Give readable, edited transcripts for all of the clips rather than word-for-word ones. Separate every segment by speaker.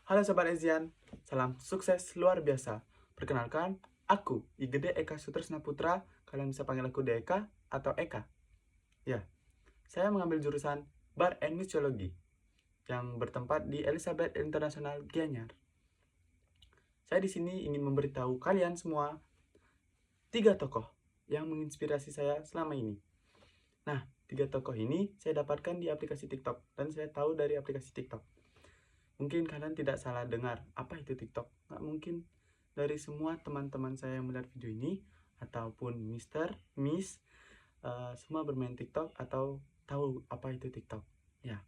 Speaker 1: Halo Sobat Ezian, salam sukses luar biasa. Perkenalkan, aku Igede Eka Sutresna Putra, kalian bisa panggil aku Deka atau Eka. Ya, saya mengambil jurusan Bar and Mixology yang bertempat di Elizabeth International Gianyar. Saya di sini ingin memberitahu kalian semua 3 tokoh yang menginspirasi saya selama ini. Nah, 3 tokoh ini saya dapatkan di aplikasi TikTok dan saya tahu dari aplikasi TikTok. Mungkin kalian tidak salah dengar, apa itu TikTok? Nggak mungkin dari semua teman-teman saya yang melihat video ini, ataupun Mister, Miss, semua bermain TikTok atau tahu apa itu TikTok. Ya,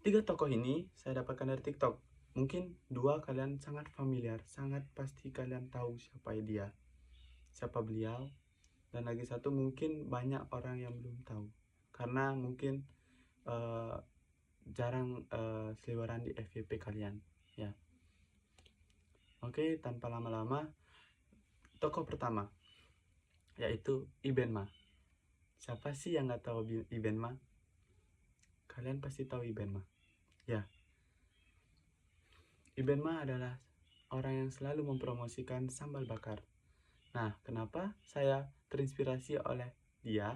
Speaker 1: 3 tokoh ini saya dapatkan dari TikTok. Mungkin 2 kalian sangat familiar, sangat pasti kalian tahu siapa beliau. Dan lagi 1 mungkin banyak orang yang belum tahu. Karena mungkin uh, jarang seliweran di FYP kalian. Ya. Oke, tanpa lama-lama, tokoh pertama yaitu Ibenma. Siapa sih yang nggak tahu Ibenma? Kalian pasti tahu Ibenma. Ya, Ibenma adalah orang yang selalu mempromosikan sambal bakar. Nah, kenapa saya terinspirasi oleh dia?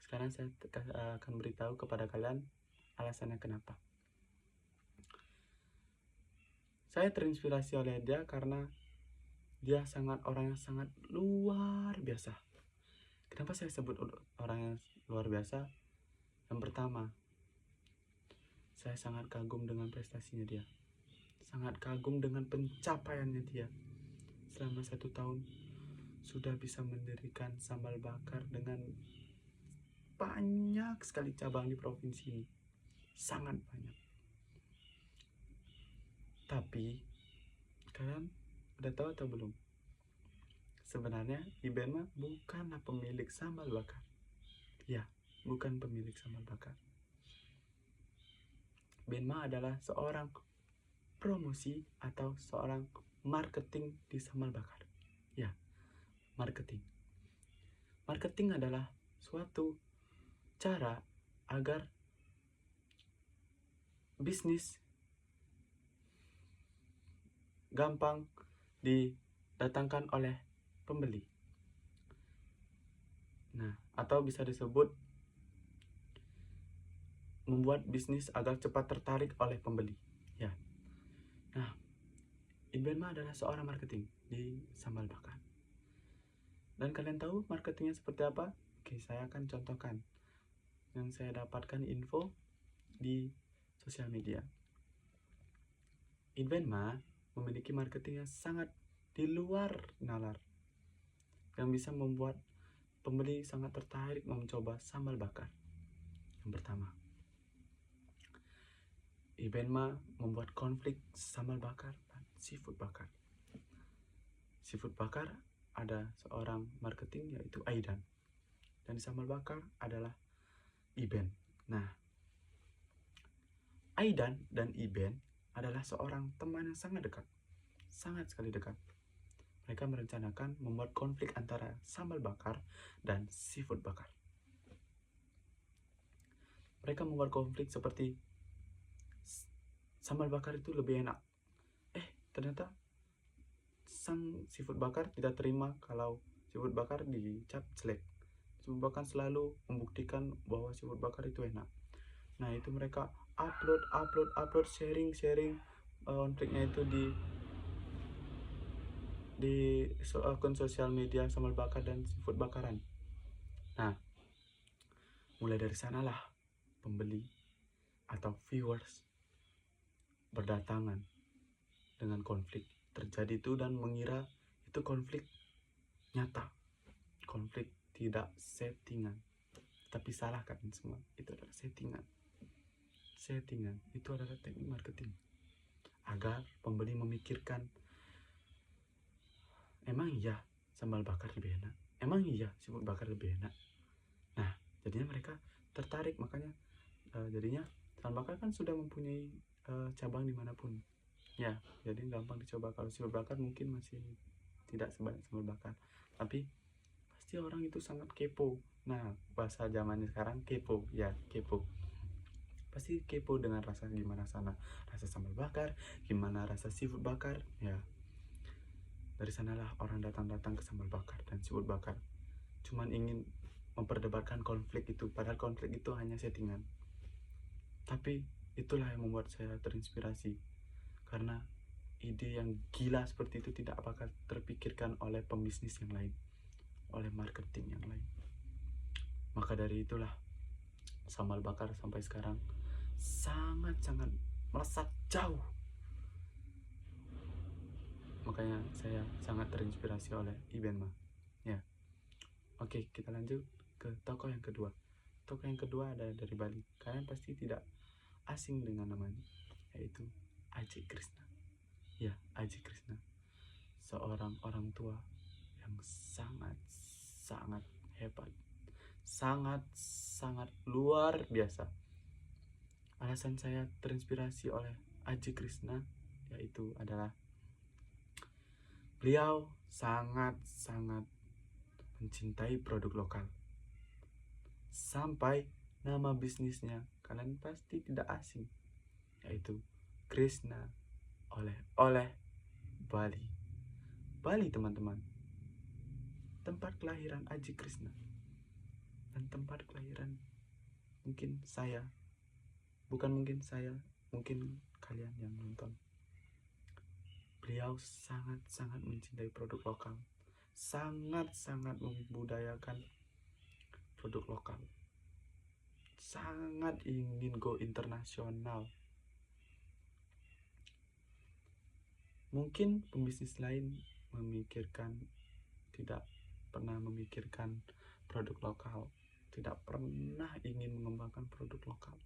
Speaker 1: Sekarang saya akan beritahu kepada kalian alasannya kenapa. Saya terinspirasi oleh dia karena dia orang yang sangat luar biasa. Kenapa saya sebut orang yang luar biasa? Yang pertama, saya sangat kagum dengan prestasinya dia. Sangat kagum dengan pencapaiannya dia. Selama 1 tahun, sudah bisa mendirikan sambal bakar dengan banyak sekali cabang di provinsi ini. Sangat banyak. Tapi, kalian udah tahu atau belum? Sebenarnya, Ibenma bukanlah pemilik sambal bakar. Ya, bukan pemilik sambal bakar. Benma adalah seorang promosi atau seorang marketing di sambal bakar. Ya, marketing. Marketing adalah suatu cara agar bisnis gampang didatangkan oleh pembeli. Nah, atau bisa disebut membuat bisnis agar cepat tertarik oleh pembeli. Ya. Nah, Ibenma adalah seorang marketing di sambal bakar. Dan kalian tahu marketingnya seperti apa? Oke, saya akan contohkan yang saya dapatkan info di sosial media. Ibenma memiliki marketing yang sangat di luar nalar, yang bisa membuat pembeli sangat tertarik mencoba sambal bakar. Yang pertama, Ibenma membuat konflik sambal bakar dan seafood bakar. Seafood bakar ada seorang marketing yaitu Aidan, dan sambal bakar adalah Iben. Nah, Aidan dan Iben adalah seorang teman yang sangat dekat, sangat sekali dekat. Mereka merencanakan membuat konflik antara sambal bakar dan seafood bakar. Mereka membuat konflik seperti sambal bakar itu lebih enak. Ternyata sang seafood bakar tidak terima kalau seafood bakar dicap jelek. Seafood bakar selalu membuktikan bahwa seafood bakar itu enak. Nah, itu mereka upload, sharing konfliknya itu di akun sosial media sambal bakar dan seafood bakaran. Nah, mulai dari sanalah pembeli atau viewers berdatangan dengan konflik terjadi itu dan mengira itu konflik nyata, konflik tidak settingan. Tapi salah kalian semua, itu adalah settingan. Itu adalah teknik marketing agar pembeli memikirkan, emang iya sambal bakar lebih enak, emang iya seafood bakar lebih enak. Nah, jadinya mereka tertarik, makanya jadinya sambal bakar kan sudah mempunyai cabang dimanapun. Ya, jadi gampang dicoba. Kalau seafood bakar mungkin masih tidak sebanyak sambal bakar, tapi pasti orang itu sangat kepo. Nah, bahasa zamannya sekarang kepo, ya kepo. pasti kepo dengan rasa gimana sana rasa sambal bakar, gimana rasa seafood bakar. Ya, dari sanalah orang datang-datang ke sambal bakar dan seafood bakar, cuman ingin memperdebatkan konflik itu, padahal konflik itu hanya settingan. Tapi itulah yang membuat saya terinspirasi, karena ide yang gila seperti itu tidak bakal terpikirkan oleh pembisnis yang lain, oleh marketing yang lain. Maka dari itulah sambal bakar sampai sekarang sangat-sangat melesat jauh. Makanya saya sangat terinspirasi oleh Iben Ma. Ya. Oke, kita lanjut ke tokoh yang kedua. Tokoh yang kedua ada dari Bali. Kalian pasti tidak asing dengan namanya, yaitu Ajay Krishna. Ya, Ajay Krishna. Seorang orang tua yang sangat hebat. Sangat luar biasa. Alasan saya terinspirasi oleh Ajay Krishna yaitu adalah beliau sangat mencintai produk lokal. Sampai nama bisnisnya kalian pasti tidak asing, yaitu Krishna oleh Bali. Bali, teman-teman, tempat kelahiran Ajay Krishna dan tempat kelahiran mungkin kalian yang nonton. Beliau sangat mencintai produk lokal, sangat membudayakan produk lokal, sangat ingin go internasional. Mungkin pembisnis lain tidak pernah memikirkan produk lokal, tidak pernah ingin mengembangkan produk lokal,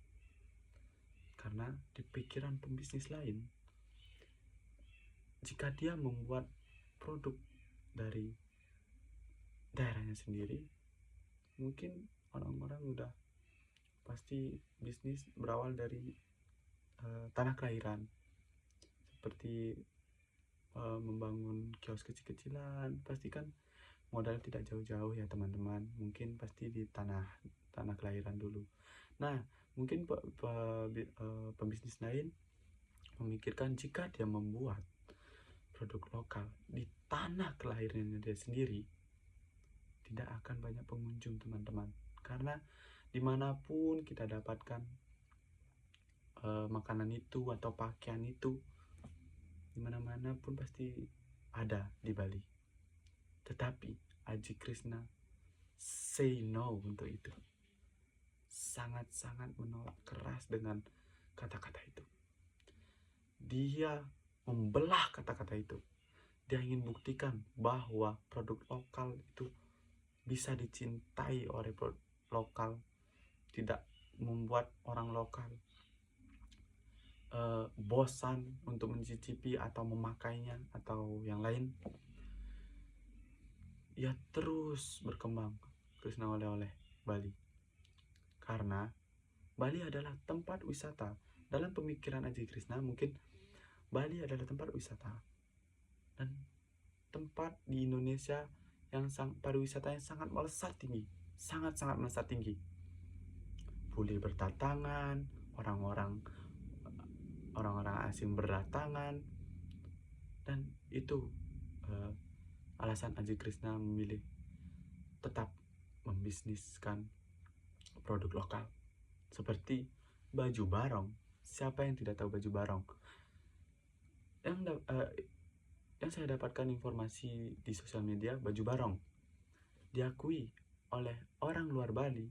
Speaker 1: karena di pikiran pembisnis lain, jika dia membuat produk dari daerahnya sendiri, mungkin orang-orang udah pasti bisnis berawal dari tanah kelahiran, seperti membangun kios kecil-kecilan, pasti kan modal tidak jauh-jauh ya teman-teman, mungkin pasti di tanah kelahiran dulu. Nah, mungkin pembisnis lain memikirkan jika dia membuat produk lokal di tanah kelahirannya dia sendiri, tidak akan banyak pengunjung teman-teman, karena dimanapun kita dapatkan makanan itu atau pakaian itu, dimana-mana pun pasti ada di Bali. Tetapi Ajay Krishna say no untuk itu, sangat menolak keras dengan kata-kata itu. Dia membelah kata-kata itu. Dia ingin buktikan bahwa produk lokal itu bisa dicintai oleh produk lokal, tidak membuat orang lokal bosan untuk mencicipi atau memakainya atau yang lain. Ya, terus berkembang Krishna oleh Bali, karena Bali adalah tempat wisata. Dalam pemikiran Ajay Krishna, mungkin Bali adalah tempat wisata dan tempat di Indonesia yang pariwisatanya sangat melesat tinggi, sangat melesat tinggi. Bule berdatangan, orang-orang asing berdatangan, dan itu alasan Ajay Krishna memilih tetap membisniskan produk lokal seperti baju barong. Siapa yang tidak tahu baju barong? Yang saya dapatkan informasi di sosial media, baju barong diakui oleh orang luar Bali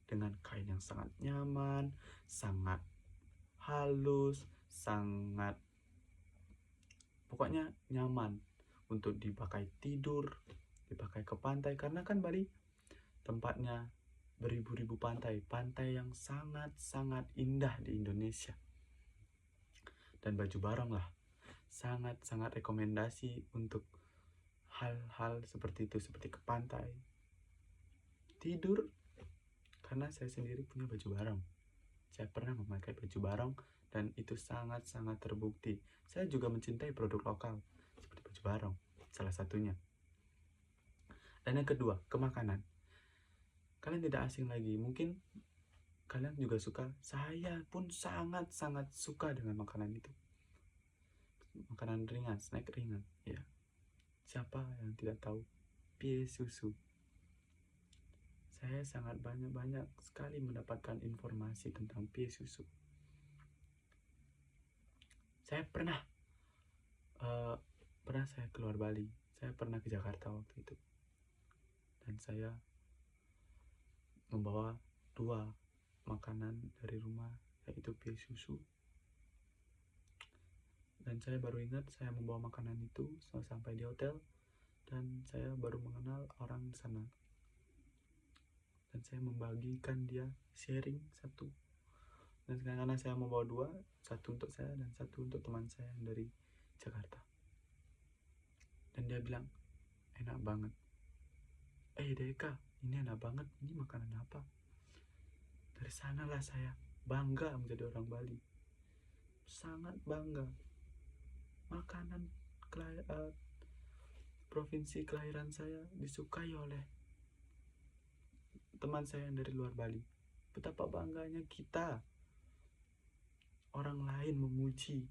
Speaker 1: dengan kain yang sangat nyaman, sangat halus, pokoknya nyaman untuk dipakai tidur, dipakai ke pantai, karena kan Bali tempatnya beribu-ribu pantai yang sangat indah di Indonesia. Dan baju barong lah sangat rekomendasi untuk hal-hal seperti itu, seperti ke pantai, tidur. Karena saya sendiri punya baju barong, saya pernah memakai baju barong dan itu sangat terbukti. Saya juga mencintai produk lokal seperti baju barong, salah satunya. Dan yang kedua, ke makanan. Kalian tidak asing lagi, mungkin kalian juga suka. Saya pun sangat-sangat suka dengan makanan itu. Makanan ringan, snack ringan. Ya, siapa yang tidak tahu pie susu? Saya sangat banyak sekali mendapatkan informasi tentang pie susu. Saya pernah saya keluar Bali. Saya pernah ke Jakarta waktu itu. Dan saya membawa 2 makanan dari rumah, yaitu pie susu. Dan saya baru ingat saya membawa makanan itu sampai di hotel, dan saya baru mengenal orang di sana. Dan saya membagikan dia, sharing satu. Dan karena saya membawa 2, satu untuk saya dan satu untuk teman saya yang dari Jakarta. Dan dia bilang, enak banget. Deka, ini enak banget, ini makanan apa? Dari sanalah saya bangga menjadi orang Bali. Sangat bangga. Makanan provinsi kelahiran saya disukai oleh teman saya yang dari luar Bali. Betapa bangganya kita, orang lain memuji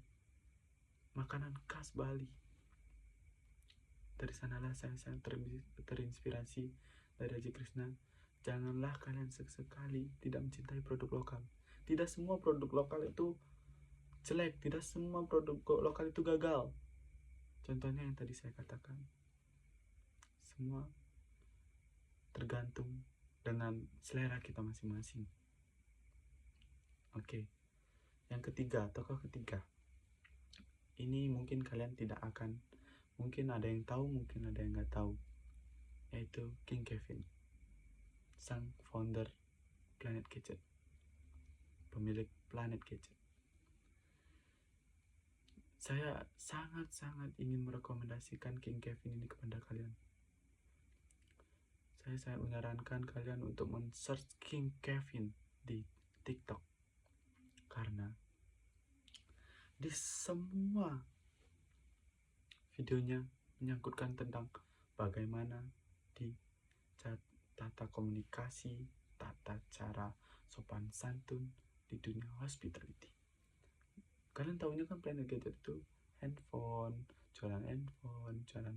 Speaker 1: makanan khas Bali. Dari sanalah saya sangat terinspirasi dari Haji Krishna. Janganlah kalian sekali tidak mencintai produk lokal. Tidak semua produk lokal itu jelek, tidak semua produk lokal itu gagal. Contohnya yang tadi saya katakan, semua tergantung dengan selera kita masing-masing. Oke. Yang ketiga, tokoh ketiga. Ini mungkin kalian tidak akan, mungkin ada yang tahu, mungkin ada yang nggak tahu, yaitu King Kevin, sang founder Planet Gadget, pemilik Planet Gadget. Saya sangat-sangat ingin merekomendasikan King Kevin ini kepada kalian. Saya sangat menyarankan kalian untuk men-search King Kevin di TikTok, karena di semua videonya menyangkutkan tentang bagaimana di tata komunikasi, tata cara sopan santun di dunia hospitality. Kalian tahunya kan Planet Gadget itu handphone, jualan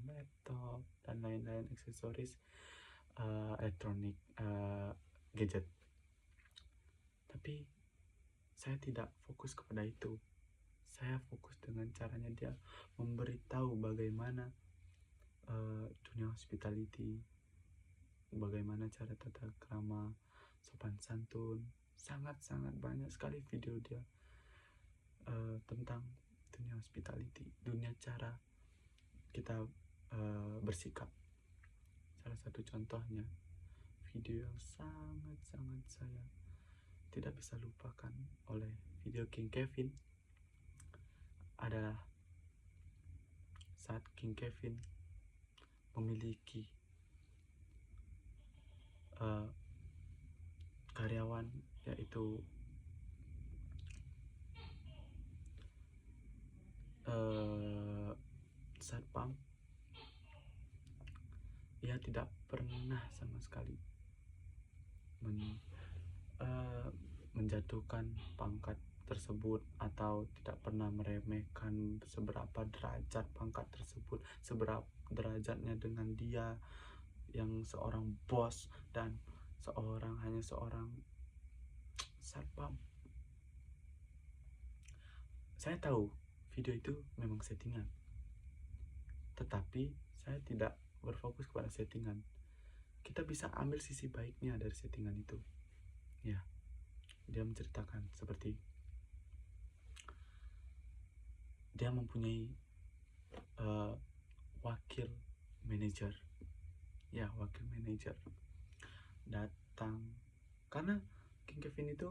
Speaker 1: laptop, dan lain-lain aksesoris elektronik gadget. Tapi saya tidak fokus kepada itu. Saya fokus dengan caranya dia memberitahu bagaimana dunia hospitality, bagaimana cara tata krama, sopan santun. Sangat-sangat banyak sekali video dia tentang dunia hospitality, dunia cara kita bersikap. Salah satu contohnya, video yang sangat-sangat saya tidak bisa lupakan oleh video King Kevin adalah saat King Kevin memiliki karyawan, yaitu satpam. Ia tidak pernah sama sekali menjatuhkan pangkat tersebut, atau tidak pernah meremehkan seberapa derajat pangkat tersebut, seberapa derajatnya dengan dia yang seorang bos dan hanya seorang satpam. Saya tahu video itu memang settingan, tetapi saya tidak berfokus kepada settingan. Kita bisa ambil sisi baiknya dari settingan itu. Ya, dia menceritakan seperti dia mempunyai wakil manajer datang, karena King Kevin itu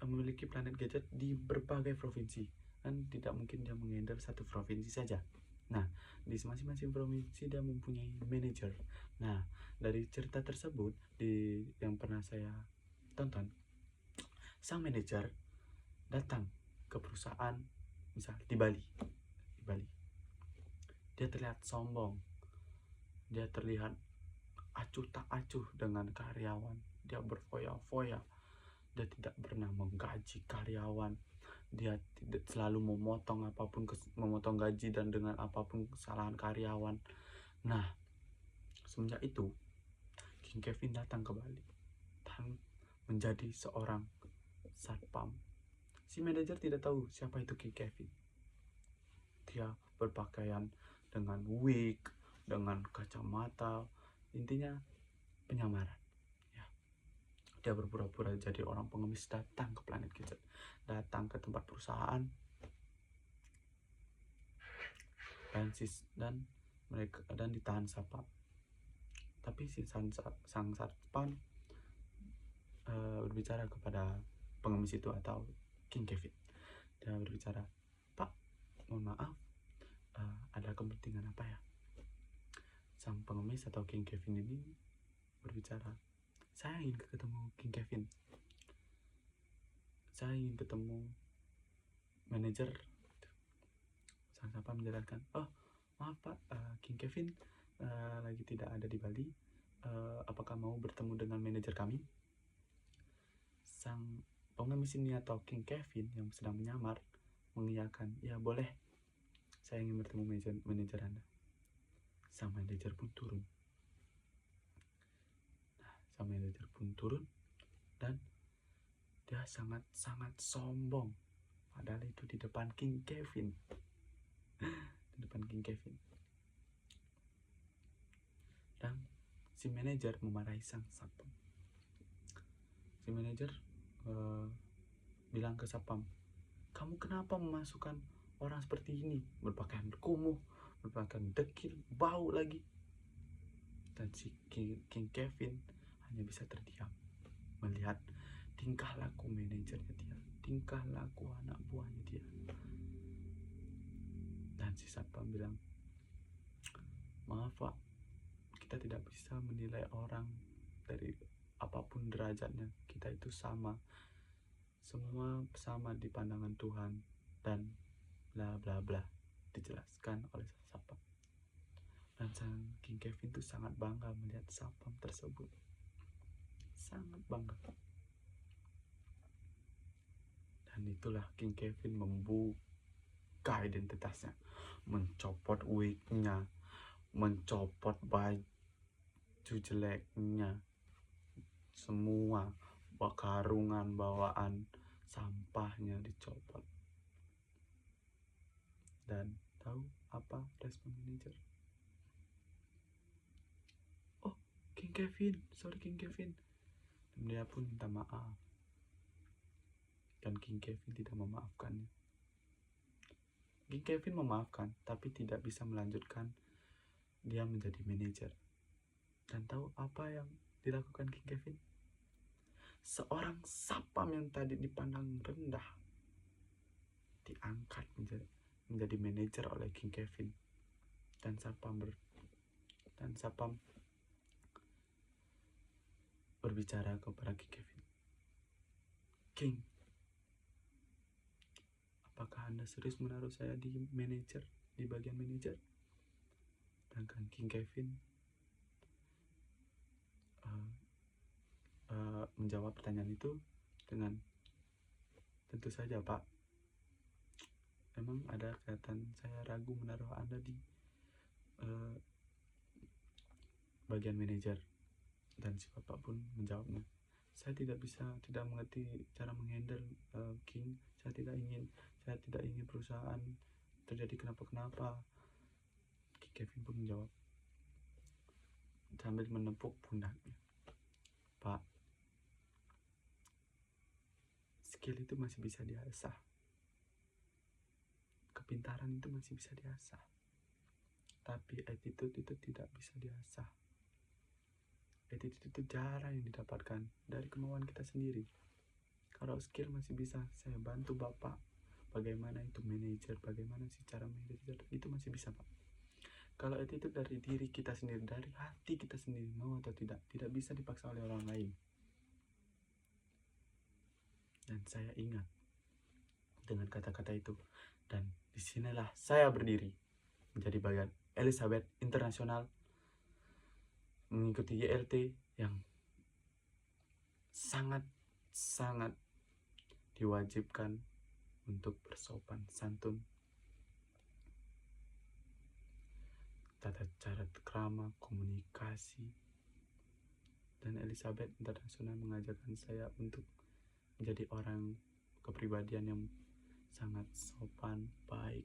Speaker 1: memiliki Planet Gadget di berbagai provinsi, kan tidak mungkin dia menghandle satu provinsi saja. Nah, di masing-masing provinsi dia mempunyai manajer. Nah, dari cerita tersebut yang pernah saya tonton, sang manajer datang ke perusahaan, misal di Bali. Dia terlihat sombong, dia terlihat acuh tak acuh dengan karyawan, dia berfoya-foya, Dia tidak pernah menggaji karyawan. Dia tidak selalu memotong gaji dan dengan apapun kesalahan karyawan. Nah, semenjak itu King Kevin datang ke Bali dan menjadi seorang satpam. Si manajer tidak tahu siapa itu King Kevin. Dia berpakaian dengan wig, dengan kacamata, intinya penyamaran. Ya. Dia berpura-pura jadi orang pengemis, datang ke Planet Kitchen, datang ke tempat perusahaan, dan ditahan satpam. Tapi si sang satpam berbicara kepada pengemis itu atau King Kevin. Dia berbicara, "Pak, mohon maaf, ada kepentingan apa ya?" Sang pengemis atau King Kevin ini berbicara, "Saya ingin ketemu King Kevin. Saya ingin ketemu manajer." Sang satpam menjelaskan, "Oh, maaf Pak, King Kevin lagi tidak ada di Bali. Apakah mau bertemu dengan manajer kami?" Sang pengemis ini atau King Kevin yang sedang menyamar mengiyakan, "Ya boleh, saya ingin bertemu manajer Anda." Sang manajer pun turun. Sang manajer pun turun dan dia sangat sombong. Padahal itu di depan King Kevin. Di depan King Kevin. Dan si manajer memarahi sang satpam. Si manajer bilang ke satpam, "Kamu kenapa memasukkan orang seperti ini, berpakaian kumuh, berpakaian dekil, bau lagi?" Dan si King Kevin hanya bisa terdiam melihat tingkah laku manajernya dia, tingkah laku anak buahnya dia. Dan si satpam bilang, "Maaf Pak, kita tidak bisa menilai orang dari apapun derajatnya. Kita itu sama, semua sama di pandangan Tuhan," dan bla bla bla dijelaskan oleh satpam. Dan sang King Kevin itu sangat bangga melihat satpam tersebut, sangat bangga. Dan itulah King Kevin membuka identitasnya, mencopot wignya, mencopot baju jeleknya, semua karungan bawaan sampahnya dicopot. Dan tahu apa respon manajer? "Oh, King Kevin, sorry King Kevin." Dan dia pun minta maaf. Dan King Kevin tidak memaafkannya. King Kevin memaafkan, tapi tidak bisa melanjutkan dia menjadi manajer. Dan tahu apa yang dilakukan King Kevin? Seorang satpam yang tadi dipandang rendah diangkat menjadi manajer oleh King Kevin. Dan satpam berbicara kepada King Kevin, "King, apakah Anda serius menaruh saya di bagian manajer?" Dan King Kevin menjawab pertanyaan itu dengan, "Tentu saja Pak. Memang ada kelihatan saya ragu menaruh Anda di bagian manajer." Dan si bapak pun menjawabnya, "Saya tidak mengerti cara menghandle King. Saya tidak ingin perusahaan terjadi kenapa-kenapa." King Kevin pun menjawab sambil menepuk pundaknya, "Pak, skill itu masih bisa diasah. Kepintaran itu masih bisa diasah. Tapi attitude itu tidak bisa diasah. Attitude itu jarang yang didapatkan dari kemauan kita sendiri. Kalau skill masih bisa saya bantu Bapak, bagaimana itu manajer, bagaimana sih cara manajer, itu masih bisa Pak. Kalau attitude dari diri kita sendiri, dari hati kita sendiri, mau atau tidak bisa dipaksa oleh orang lain." Dan saya ingat dengan kata-kata itu, dan disinilah saya berdiri menjadi bagian Elizabeth Internasional, mengikuti YLT yang sangat sangat diwajibkan untuk bersopan santun, tata cara krama, komunikasi. Dan Elizabeth Internasional mengajarkan saya untuk menjadi orang kepribadian yang sangat sopan, baik,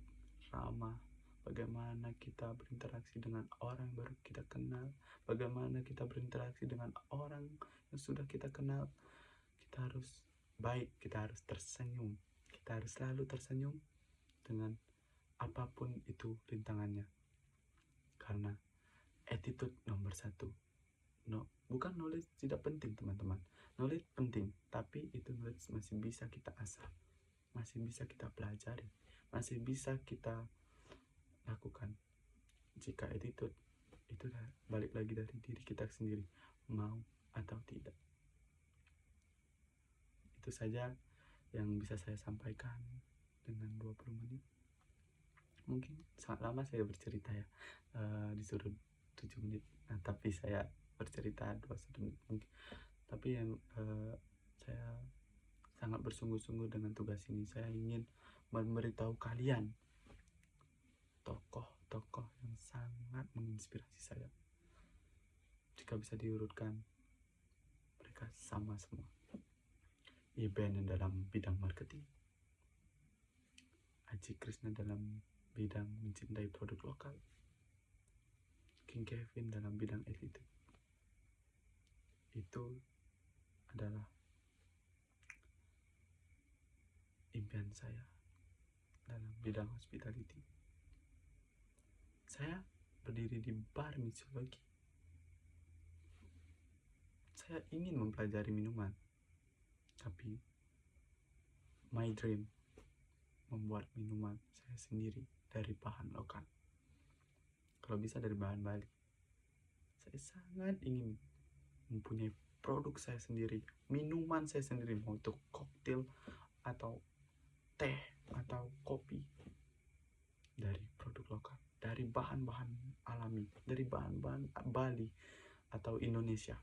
Speaker 1: ramah. Bagaimana kita berinteraksi dengan orang yang baru kita kenal, bagaimana kita berinteraksi dengan orang yang sudah kita kenal. Kita harus baik, kita harus tersenyum, kita harus selalu tersenyum dengan apapun itu rintangannya. Karena attitude nomor satu. Bukan knowledge tidak penting, teman-teman. Knowledge penting, tapi itu knowledge masih bisa kita asah, masih bisa kita pelajari, masih bisa kita lakukan. Jika attitude itu balik lagi dari diri kita sendiri, mau atau tidak. Itu saja yang bisa saya sampaikan dengan 20 menit. Mungkin sangat lama saya bercerita ya, disuruh 7 menit, tapi saya bercerita 21 menit mungkin. Tapi yang saya sangat bersungguh-sungguh dengan tugas ini. Saya ingin memberitahu kalian tokoh-tokoh yang sangat menginspirasi saya. Jika bisa diurutkan, mereka sama semua. Iben dalam bidang marketing, Aji Krishna dalam bidang mencintai produk lokal, King Kevin dalam bidang attitude. Itu adalah impian saya dalam bidang hospitality. Saya berdiri di bar mixology. Saya ingin mempelajari minuman, tapi my dream membuat minuman saya sendiri dari bahan lokal. Kalau bisa dari bahan Bali. Saya sangat ingin mempunyai produk saya sendiri, minuman saya sendiri, mau itu koktail atau teh atau kopi, dari produk lokal, dari bahan-bahan alami, dari bahan-bahan Bali atau Indonesia.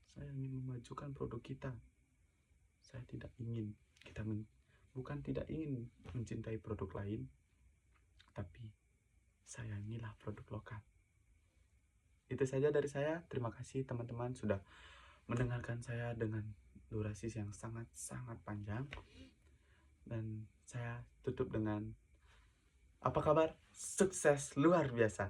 Speaker 1: Saya ingin memajukan produk kita. Saya tidak ingin bukan tidak ingin mencintai produk lain, tapi sayangilah produk lokal. Itu saja dari saya. Terima kasih teman-teman sudah mendengarkan saya dengan durasi yang sangat-sangat panjang. Dan saya tutup dengan apa kabar? Sukses luar biasa.